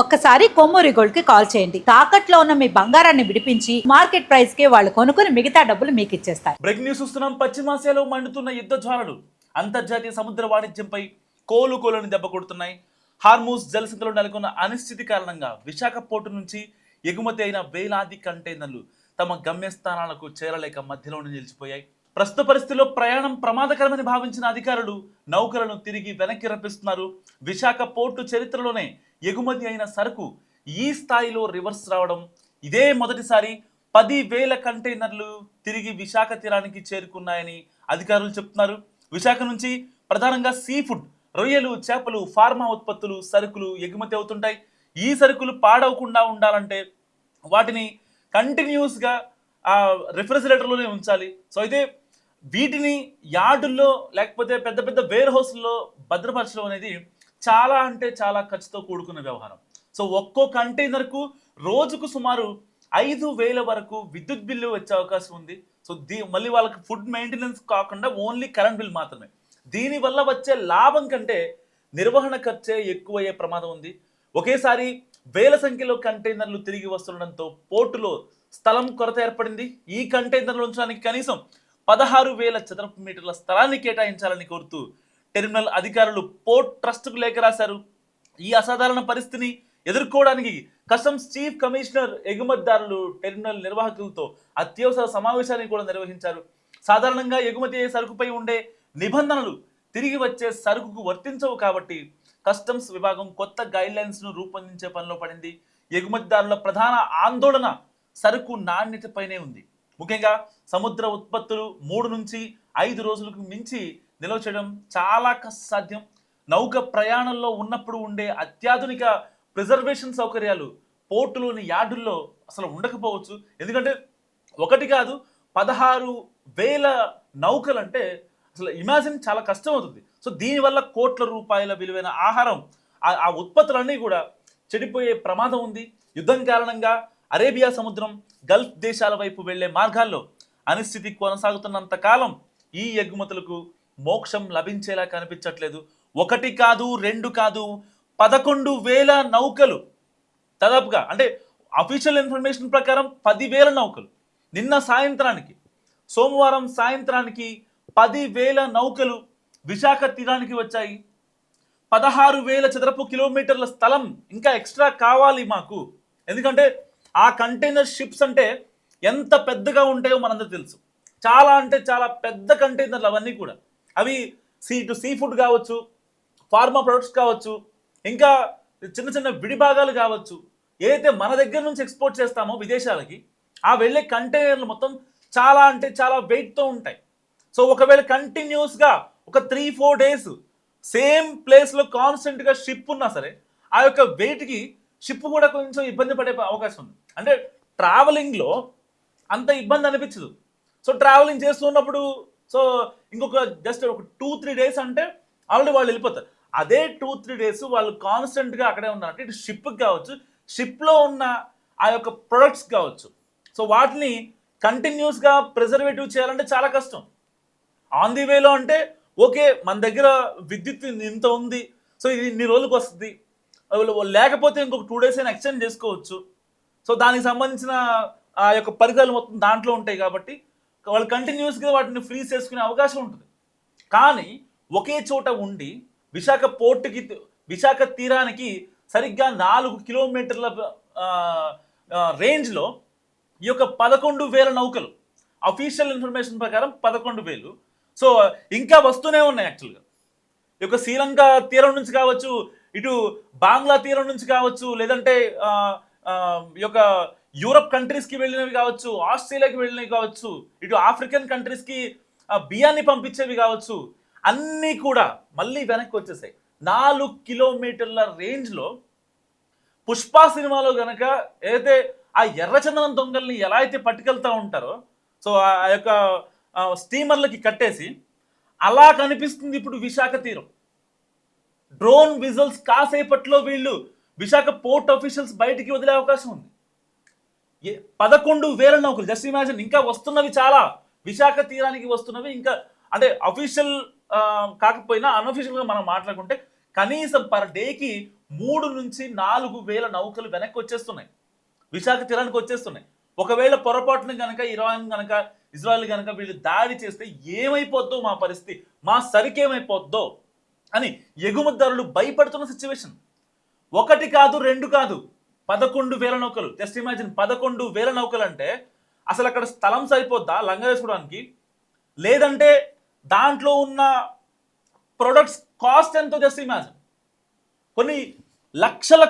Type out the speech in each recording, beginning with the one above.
ఒక్కసారి కొమ్మూరి గోల్డ్ కి కాల్ చేయండి. తాకట్లో ఉన్న మీ బంగారాన్ని విడిపించి మార్కెట్ ప్రైస్ కి వాళ్ళు కొనుక్కుని మిగతా డబ్బులు మీకు ఇచ్చేస్తారు. బ్రేకింగ్ న్యూస్ చూస్తున్నాం. పశ్చిమాసియాలో మండుతున్న యుద్ధ జ్వాలలు అంతర్జాతీయ సముద్ర వాణిజ్యంపై కోలుని దెబ్బ కొడుతున్నాయి. హార్మూజ్ జలసంధిలో నెలకొన్న అనిశ్చితి కారణంగా విశాఖ పోర్టు నుంచి ఎగుమతి అయిన వేలాది కంటైనర్లు తమ గమ్యస్థానాలకు చేరలేక మధ్యలోనే నిలిచిపోయాయి. ప్రస్తుత పరిస్థితుల్లో ప్రయాణం ప్రమాదకరమని భావించిన అధికారులు నౌకలను తిరిగి వెనక్కి రప్పిస్తున్నారు. విశాఖ పోర్టు చరిత్రలోనే ఎగుమతి అయిన సరుకు ఈ స్థాయిలో రివర్స్ రావడం ఇదే మొదటిసారి. 10,000 కంటైనర్లు తిరిగి విశాఖ తీరానికి చేరుకున్నాయని అధికారులు చెప్తున్నారు. విశాఖ నుంచి ప్రధానంగా సీ ఫుడ్, రొయ్యలు, చేపలు, ఫార్మా ఉత్పత్తులు, సరుకులు ఎగుమతి అవుతుంటాయి. ఈ సరుకులు పాడవకుండా ఉండాలంటే వాటిని కంటిన్యూస్గా రిఫ్రిజిరేటర్లోనే ఉంచాలి. సో అయితే వీటిని యార్డుల్లో లేకపోతే పెద్ద పెద్ద వేర్ హౌస్ల్లో భద్రపరచడం అనేది చాలా అంటే చాలా ఖర్చుతో కూడుకున్న వ్యవహారం. సో ఒక్కో కంటైనర్కు రోజుకు సుమారు 5,000 వరకు విద్యుత్ బిల్లు వచ్చే అవకాశం ఉంది. సో మళ్ళీ వాళ్ళకి ఫుడ్ మెయింటెనెన్స్ కాకుండా ఓన్లీ కరెంట్ బిల్ మాత్రమే. దీనివల్ల వచ్చే లాభం కంటే నిర్వహణ ఖర్చే ఎక్కువయ్యే ప్రమాదం ఉంది. ఒకేసారి వేల సంఖ్యలో కంటైనర్లు తిరిగి వస్తుండడంతో పోర్టులో స్థలం కొరత ఏర్పడింది. ఈ కంటైనర్లు ఉంచడానికి కనీసం 16,000 చదరపు మీటర్ల స్థలాన్ని కేటాయించాలని కోరుతూ టెర్మినల్ అధికారులు పోర్ట్ ట్రస్ట్కు లేఖ రాశారు. ఈ అసాధారణ పరిస్థితిని ఎదుర్కోవడానికి కస్టమ్స్ చీఫ్ కమిషనర్ ఎగుమతిదారులు టెర్మినల్ నిర్వాహకులతో అత్యవసర సమావేశాన్ని కూడా నిర్వహించారు. సాధారణంగా ఎగుమతి అయ్యే సరుకుపై ఉండే నిబంధనలు తిరిగి వచ్చే సరుకుకు వర్తించవు కాబట్టి కస్టమ్స్ విభాగం కొత్త గైడ్లైన్స్ను రూపొందించే పనిలో పడింది. ఎగుమతిదారుల ప్రధాన ఆందోళన సరుకు నాణ్యతపైనే ఉంది. ముఖ్యంగా సముద్ర ఉత్పత్తులు 3 నుంచి 5 రోజులకు మించి నిల్వ చేయడం చాలా కష్టసాధ్యం. నౌక ప్రయాణంలో ఉన్నప్పుడు ఉండే అత్యాధునిక ప్రిజర్వేషన్ సౌకర్యాలు పోర్టులోని యార్డుల్లో అసలు ఉండకపోవచ్చు. ఎందుకంటే ఒకటి కాదు 16,000 నౌకలు అంటే అసలు ఇమాజిన్ చాలా కష్టం అవుతుంది. సో దీనివల్ల కోట్ల రూపాయల విలువైన ఆహారం ఆ ఉత్పత్తులన్నీ కూడా చెడిపోయే ప్రమాదం ఉంది. యుద్ధం కారణంగా అరేబియా సముద్రం, గల్ఫ్ దేశాల వైపు వెళ్లే మార్గాల్లో అనిశ్చితి కొనసాగుతున్నంత కాలం ఈ ఎగుమతులకు మోక్షం లభించేలా కనిపించట్లేదు. 1 కాదు 2 కాదు 11,000 నౌకలు దాదాపుగా, అంటే అఫీషియల్ ఇన్ఫర్మేషన్ ప్రకారం 10,000 నౌకలు నిన్న సాయంత్రానికి, సోమవారం సాయంత్రానికి 10,000 నౌకలు విశాఖ తీరానికి వచ్చాయి. 16,000 చదరపు కిలోమీటర్ల స్థలం ఇంకా ఎక్స్ట్రా కావాలి మాకు. ఎందుకంటే ఆ కంటైనర్ షిప్స్ అంటే ఎంత పెద్దగా ఉంటాయో మనందరూ తెలుసు. చాలా అంటే చాలా పెద్ద కంటైనర్లు అవన్నీ కూడా. అవి సీ ఫుడ్ కావచ్చు, ఫార్మా ప్రొడక్ట్స్ కావచ్చు, ఇంకా చిన్న చిన్న విడిభాగాలు కావచ్చు. ఏదైతే మన దగ్గర నుంచి ఎక్స్పోర్ట్ చేస్తామో విదేశాలకి, ఆ వెళ్ళే కంటైనర్లు మొత్తం చాలా అంటే చాలా వెయిట్తో ఉంటాయి. సో ఒకవేళ కంటిన్యూస్గా ఒక 3-4 డేస్ సేమ్ ప్లేస్లో కాన్స్టెంట్గా షిప్ ఉన్నా సరే ఆ యొక్క వెయిట్కి షిప్ కూడా కొంచెం ఇబ్బంది పడే అవకాశం ఉంది. అంటే ట్రావెలింగ్లో అంత ఇబ్బంది అనిపించదు. సో ట్రావెలింగ్ చేస్తున్నప్పుడు సో ఇంకొక జస్ట్ ఒక 2-3 డేస్ అంటే ఆల్రెడీ వాళ్ళు వెళ్ళిపోతారు. అదే 2-3 డేస్ వాళ్ళు కాన్స్టెంట్గా అక్కడే ఉన్నారంటే ఇటు షిప్కి కావచ్చు, షిప్లో ఉన్న ఆ యొక్క ప్రొడక్ట్స్ కావచ్చు, సో వాటిని కంటిన్యూస్గా ప్రిజర్వేటివ్ చేయాలంటే చాలా కష్టం. ఆన్ ది వేలో అంటే ఓకే, మన దగ్గర విద్యుత్ ఇంత ఉంది, సో ఇది ఇన్ని రోజులకు వస్తుంది, లేకపోతే ఇంకొక 2 డేస్ అయినా ఎక్స్టెండ్ చేసుకోవచ్చు. సో దానికి సంబంధించిన ఆ యొక్క పరికరాలు మొత్తం దాంట్లో ఉంటాయి కాబట్టి వాళ్ళు కంటిన్యూస్గా వాటిని ఫ్రీజ్ చేసుకునే అవకాశం ఉంటుంది. కానీ ఒకే చోట ఉండి విశాఖ తీరానికి సరిగ్గా 4 కిలోమీటర్ల రేంజ్లో ఈ యొక్క 11,000 నౌకలు, అఫీషియల్ ఇన్ఫర్మేషన్ ప్రకారం 11,000. సో ఇంకా వస్తూనే ఉన్నాయి. యాక్చువల్గా ఈ యొక్క శ్రీలంక తీరం నుంచి కావచ్చు, ఇటు బాంగ్లా తీరం నుంచి కావచ్చు, లేదంటే ఈ యొక్క యూరప్ కంట్రీస్కి వెళ్ళినవి కావచ్చు, ఆస్ట్రేలియాకి వెళ్ళినవి కావచ్చు, ఇటు ఆఫ్రికన్ కంట్రీస్కి బియ్యాన్ని పంపించేవి కావచ్చు, అన్నీ కూడా మళ్ళీ వెనక్కి వచ్చేసాయి. 4 కిలోమీటర్ల రేంజ్లో పుష్ప సినిమాలో కనుక ఏదైతే ఆ ఎర్రచందనం దొంగల్ని ఎలా అయితే పట్టుకెళ్తూ ఉంటారో, సో ఆ యొక్క స్టీమర్లకి కట్టేసి అలా కనిపిస్తుంది ఇప్పుడు విశాఖ తీరం. డ్రోన్ విజువల్స్ కాసేపట్లో వీళ్ళు విశాఖ పోర్ట్ అఫీషియల్స్ బయటికి వదిలే అవకాశం ఉంది. 11,000 నౌకలు, జస్ట్ ఇమాజిన్. ఇంకా వస్తున్నవి చాలా, విశాఖ తీరానికి వస్తున్నవి ఇంకా, అంటే అఫీషియల్ కాకపోయినా అన్అఫీషియల్గా మనం మాట్లాడుకుంటే కనీసం పర్ డేకి 3 నుంచి 4 వేల నౌకలు వెనక్కి వచ్చేస్తున్నాయి, విశాఖ తీరానికి వచ్చేస్తున్నాయి. ఒకవేళ పొరపాటున కనుక ఇజ్రాయెల్ కనుక వీళ్ళు దాడి చేస్తే ఏమైపోద్దో మా పరిస్థితి, మా సరికేమైపోద్దో అని ఎగుమతిదారులు భయపడుతున్న సిచ్యువేషన్. 1 కాదు 2 కాదు 11,000 నౌకలు. జస్ట్ ఇమాజిన్, 11,000 నౌకలు అంటే అసలు అక్కడ స్థలం సరిపోద్దా లంగరేసుకోవడానికి? లేదంటే దాంట్లో ఉన్న ప్రొడక్ట్స్ కాస్ట్ ఎంతో జస్ట్ ఇమాజిన్. కొన్ని లక్షల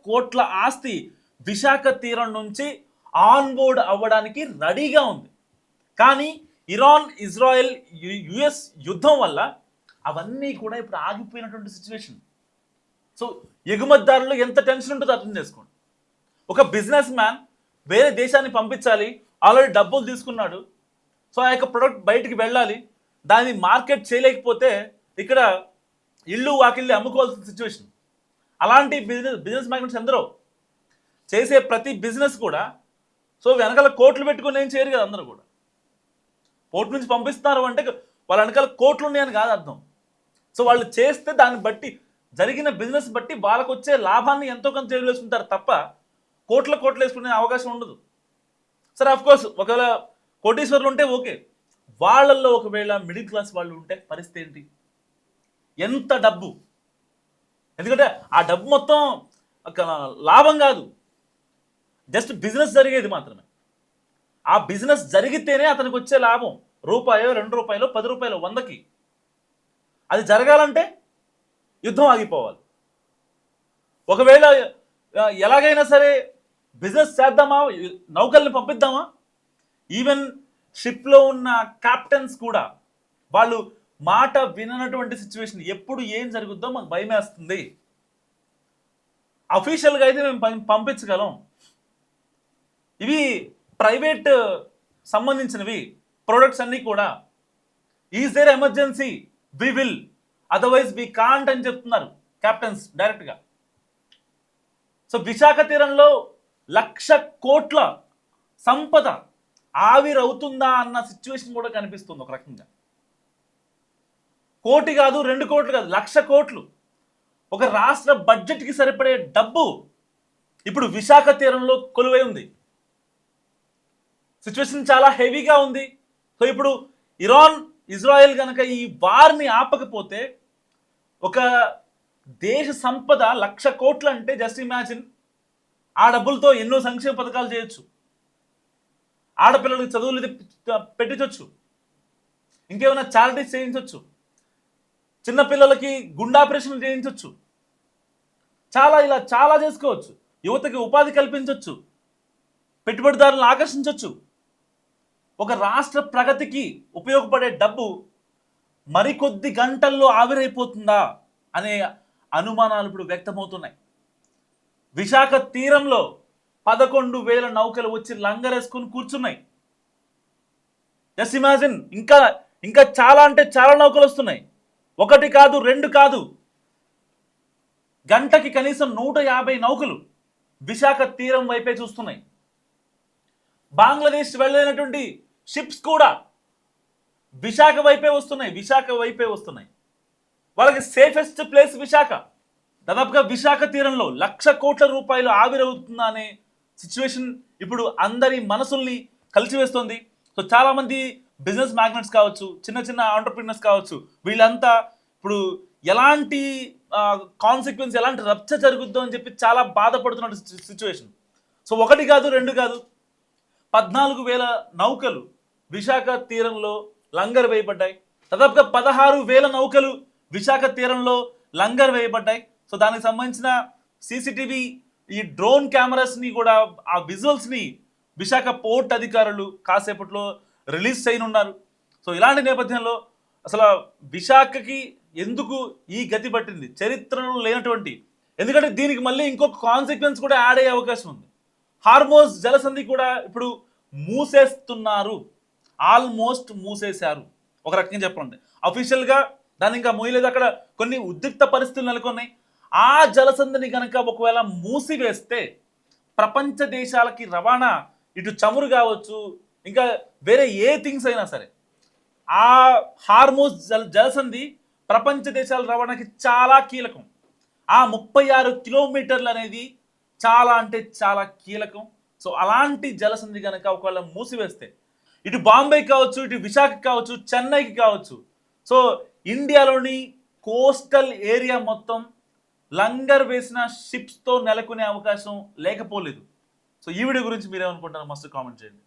కోట్ల ఆస్తి విశాఖ తీరం నుంచి ఆన్బోర్డ్ అవ్వడానికి రెడీగా ఉంది. కానీ ఇరాన్, ఇజ్రాయెల్, యుఎస్ యుద్ధం వల్ల అవన్నీ కూడా ఇప్పుడు ఆగిపోయినటువంటి సిచ్యువేషన్. సో ఎగుమతిదారులు ఎంత టెన్షన్ ఉంటుందో అర్థం చేసుకోండి. ఒక బిజినెస్ మ్యాన్ వేరే దేశాన్ని పంపించాలి, ఆల్రెడీ డబ్బులు తీసుకున్నాడు. సో ఆ యొక్క ప్రొడక్ట్ బయటికి వెళ్ళాలి, దాన్ని మార్కెట్ చేయలేకపోతే ఇక్కడ ఇల్లు వాకిల్లి అమ్ముకోవాల్సిన సిచ్యువేషన్. అలాంటి బిజినెస్ మ్యాగ్నెట్స్ ఎందరో చేసే ప్రతి బిజినెస్ కూడా సో వెనకాల కోట్లు పెట్టుకుని ఏం చేయరు కదా. అందరూ కూడా పోర్ట్ నుంచి పంపిస్తున్నారు అంటే వాళ్ళ వెనకాల కోట్లు ఉన్నాయని కాదు అర్థం. సో వాళ్ళు చేస్తే దాన్ని బట్టి జరిగిన బిజినెస్ బట్టి వాళ్ళకు వచ్చే లాభాన్ని ఎంతో కొంత వేసుకుంటారు తప్ప కోట్లు వేసుకునే అవకాశం ఉండదు. సరే, అఫ్కోర్స్ ఒకవేళ కోటీశ్వర్లు ఉంటే ఓకే, వాళ్ళల్లో ఒకవేళ మిడిల్ క్లాస్ వాళ్ళు ఉంటే పరిస్థితి ఏంటి? ఎంత డబ్బు, ఎందుకంటే ఆ డబ్బు మొత్తం లాభం కాదు, జస్ట్ బిజినెస్ జరిగేది మాత్రమే. ఆ బిజినెస్ జరిగితేనే అతనికి వచ్చే లాభం రూపాయో 2 రూపాయలు 10 రూపాయలు 100కి. అది జరగాలంటే యుద్ధం ఆగిపోవాలి. ఒకవేళ ఎలాగైనా సరే బిజినెస్ చేద్దామా, నౌకల్ని పంపిద్దామా, ఈవెన్ షిప్లో ఉన్న క్యాప్టెన్స్ కూడా వాళ్ళు మాట విననటువంటి సిచ్యువేషన్. ఎప్పుడు ఏం జరుగుద్దో మాకు భయం వేస్తుంది. అఫీషియల్గా అయితే మేము పంపించగలం, ఇవి ప్రైవేట్ సంబంధించినవి ప్రొడక్ట్స్ అన్నీ కూడా. Is there emergency we will, otherwise we can't అని చెప్తున్నారు క్యాప్టెన్స్ డైరెక్ట్గా. సో విశాఖ తీరంలో 1,00,000 కోట్ల సంపద ఆవిరవుతుందా అన్న సిచ్యువేషన్ కూడా కనిపిస్తుంది ఒక రకంగా. 1 కోటి కాదు 2 కోట్లు కాదు 1,00,000 కోట్లు, ఒక రాష్ట్ర బడ్జెట్కి సరిపడే డబ్బు ఇప్పుడు విశాఖ తీరంలో కొలువై ఉంది. సిచ్యువేషన్ చాలా హెవీగా ఉంది. సో ఇప్పుడు ఇరాన్, ఇజ్రాయెల్ కనుక ఈ వార్ని ఆపకపోతే ఒక దేశ సంపద 1,00,000 కోట్లు అంటే జస్ట్ ఇమాజిన్, ఆ డబ్బులతో ఎన్నో సంక్షేమ పథకాలు చేయొచ్చు, ఆడపిల్లలకి చదువులు పెట్టించవచ్చు, ఇంకేమైనా చారిటీస్ చేయించవచ్చు, చిన్నపిల్లలకి గుండె ఆపరేషన్లు చేయించవచ్చు, ఇలా చాలా చేసుకోవచ్చు, యువతకి ఉపాధి కల్పించవచ్చు, పెట్టుబడిదారులను ఆకర్షించవచ్చు. ఒక రాష్ట్ర ప్రగతికి ఉపయోగపడే డబ్బు మరికొద్ది గంటల్లో ఆవిరైపోతుందా అనే అనుమానాలు ఇప్పుడు వ్యక్తమవుతున్నాయి. విశాఖ తీరంలో 11,000 నౌకలు వచ్చి లంగరేసుకుని కూర్చున్నాయి. జస్ట్ ఇమాజిన్, ఇంకా చాలా అంటే చాలా నౌకలు వస్తున్నాయి. 1 కాదు 2 కాదు, గంటకి కనీసం 150 నౌకలు విశాఖ తీరం వైపే చూస్తున్నాయి. బంగ్లాదేశ్ వెళ్ళలేనటువంటి షిప్స్ కూడా విశాఖ వైపే వస్తున్నాయి. వాళ్ళకి సేఫెస్ట్ ప్లేస్ విశాఖ. దాదాపుగా విశాఖ తీరంలో 1,00,000 కోట్ల రూపాయలు ఆవిరవుతుందా అనే సిచ్యువేషన్ ఇప్పుడు అందరి మనసుల్ని కలిసివేస్తోంది. సో చాలామంది బిజినెస్ మ్యాగ్నెట్స్ కావచ్చు, చిన్న ఆంటర్ప్రినర్స్ కావచ్చు, వీళ్ళంతా ఇప్పుడు ఎలాంటి కాన్సిక్వెన్స్, ఎలాంటి రచ్చ జరుగుద్దో అని చెప్పి చాలా బాధపడుతున్న సిచ్యువేషన్. సో 1 కాదు 2 కాదు 14,000 నౌకలు విశాఖ తీరంలో లంగర్ వేయబడ్డాయి. దాదాపుగా 16,000 నౌకలు విశాఖ తీరంలో లంగర్ వేయబడ్డాయి. సో దానికి సంబంధించిన సీసీటీవీ, ఈ డ్రోన్ కెమెరాస్ని కూడా, ఆ విజువల్స్ని విశాఖ పోర్ట్ అధికారులు కాసేపట్లో రిలీజ్ చేయనున్నారు. సో ఇలాంటి నేపథ్యంలో అసలు విశాఖకి ఎందుకు ఈ గతి పట్టింది, చరిత్రలో లేనటువంటి, ఎందుకంటే దీనికి మళ్ళీ ఇంకొక కాన్సిక్వెన్స్ కూడా యాడ్ అయ్యే అవకాశం ఉంది. హార్మోజ్ జలసంధి కూడా ఇప్పుడు మూసేస్తున్నారు, ఆల్మోస్ట్ మూసేశారు ఒక రకంగా చెప్పాలంటే. అఫీషియల్గా దాన్ని ఇంకా మూయలేదు, అక్కడ కొన్ని ఉద్రిక్త పరిస్థితులు నెలకొన్నాయి. ఆ జలసంధిని కనుక ఒకవేళ మూసివేస్తే ప్రపంచ దేశాలకి రవాణా, ఇటు చమురు కావచ్చు, ఇంకా వేరే ఏ థింగ్స్ అయినా సరే, ఆ హార్మోజ్ జలసంధి ప్రపంచ దేశాల రవాణాకి చాలా కీలకం. ఆ 36 కిలోమీటర్లు అనేది చాలా అంటే చాలా కీలకం. సో అలాంటి జలసంధి కనుక ఒకవేళ మూసివేస్తే ఇటు బాంబే కావచ్చు, ఇటు విశాఖ కావచ్చు, చెన్నైకి కావచ్చు, సో ఇండియాలోని కోస్టల్ ఏరియా మొత్తం లంగర్ వేసిన షిప్స్తో నెలకొనే అవకాశం లేకపోలేదు. సో ఈ వీడియో గురించి మీరేమనుకుంటారో మస్తు కామెంట్ చేయండి.